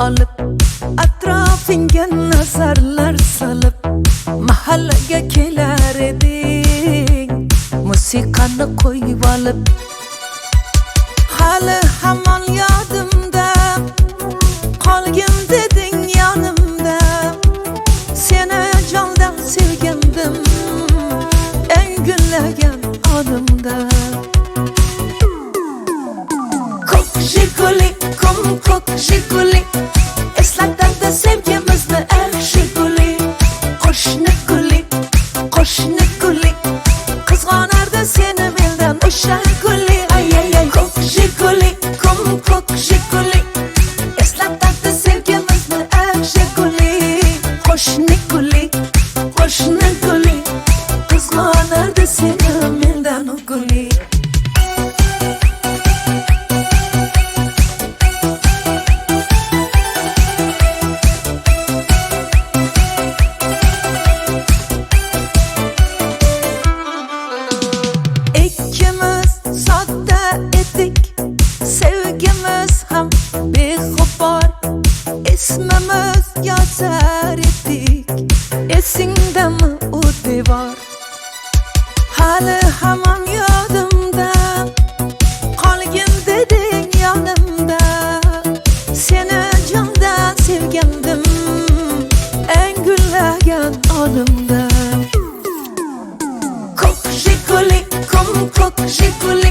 Alıp atrofingga nazarlar salib mahallaga kelar eding musiqani qo'yib olib hali hamon yodimda qolgin deding yonimda seni jondan sevgandim eng gullagan onimda ko'k jiguli ko'k jiguli eslatadi sevgimizni eng jiguli qo'shni guli qizg'onardi seni mendan o'sha guli ay ko'k jiguli ko'k jiguli eslatadi sevgimizni eng jiguli qo'shni guli qizg'onardi seni mendan guli Sevgimiz ham beg'ubor ismimiz yozar edik esingdami u devor hali hamon yodimda qolgin deding yonimda seni jondan sevgandim eng gullagan onimda ko'k jiguli